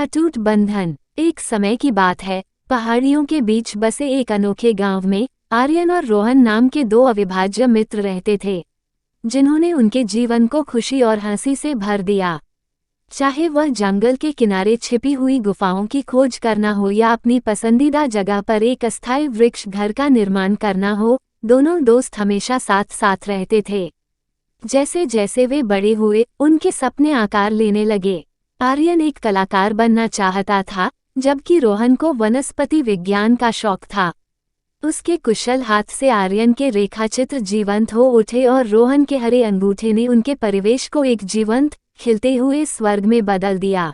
अटूट बंधन। एक समय की बात है, पहाड़ियों के बीच बसे एक अनोखे गांव में आर्यन और रोहन नाम के दो अविभाज्य मित्र रहते थे, जिन्होंने उनके जीवन को खुशी और हंसी से भर दिया। चाहे वह जंगल के किनारे छिपी हुई गुफाओं की खोज करना हो या अपनी पसंदीदा जगह पर एक अस्थायी वृक्ष घर का निर्माण करना हो, दोनों दोस्त हमेशा साथ साथ रहते थे। जैसे जैसे वे बड़े हुए, उनके सपने आकार लेने लगे। आर्यन एक कलाकार बनना चाहता था, जबकि रोहन को वनस्पति विज्ञान का शौक था। उसके कुशल हाथ से आर्यन के रेखाचित्र जीवंत हो उठे और रोहन के हरे अंगूठे ने उनके परिवेश को एक जीवंत, खिलते हुए स्वर्ग में बदल दिया।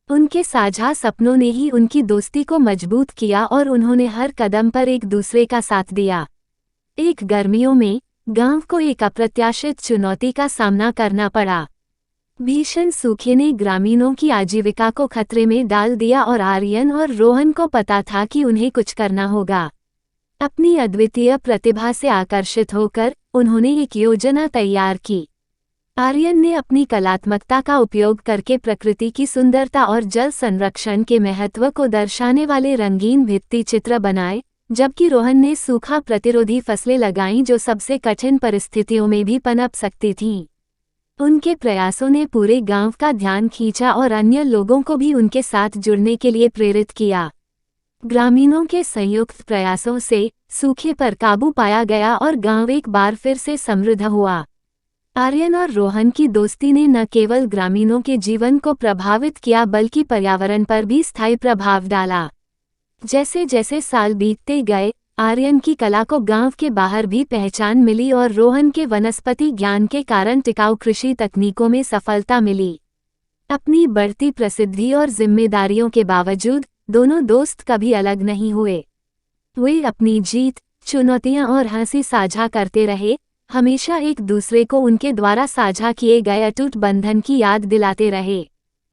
उनके साझा सपनों ने ही उनकी दोस्ती को मजबूत किया और उन्होंने हर कदम पर एक दूसरे का साथ दिया। एक गर्मियों में गांव को एक अप्रत्याशित चुनौती का सामना करना पड़ा। भीषण सूखे ने ग्रामीणों की आजीविका को खतरे में डाल दिया और आर्यन और रोहन को पता था कि उन्हें कुछ करना होगा। अपनी अद्वितीय प्रतिभा से आकर्षित होकर उन्होंने एक योजना तैयार की। आर्यन ने अपनी कलात्मकता का उपयोग करके प्रकृति की सुंदरता और जल संरक्षण के महत्व को दर्शाने वाले रंगीन भित्ति चित्र बनाए, जबकि रोहन ने सूखा प्रतिरोधी फसलें लगाईं जो सबसे कठिन परिस्थितियों में भी पनप सकती थीं। उनके प्रयासों ने पूरे गांव का ध्यान खींचा और अन्य लोगों को भी उनके साथ जुड़ने के लिए प्रेरित किया। ग्रामीणों के संयुक्त प्रयासों से सूखे पर काबू पाया गया और गांव एक बार फिर से समृद्ध हुआ। आर्यन और रोहन की दोस्ती ने न केवल ग्रामीणों के जीवन को प्रभावित किया बल्कि पर्यावरण पर भी स्थायी प्रभाव डाला। जैसे जैसे साल बीतते गए, आर्यन की कला को गांव के बाहर भी पहचान मिली और रोहन के वनस्पति ज्ञान के कारण टिकाऊ कृषि तकनीकों में सफलता मिली। अपनी बढ़ती प्रसिद्धि और जिम्मेदारियों के बावजूद दोनों दोस्त कभी अलग नहीं हुए। वे अपनी जीत, चुनौतियां और हंसी साझा करते रहे, हमेशा एक दूसरे को उनके द्वारा साझा किए गए अटूट बंधन की याद दिलाते रहे।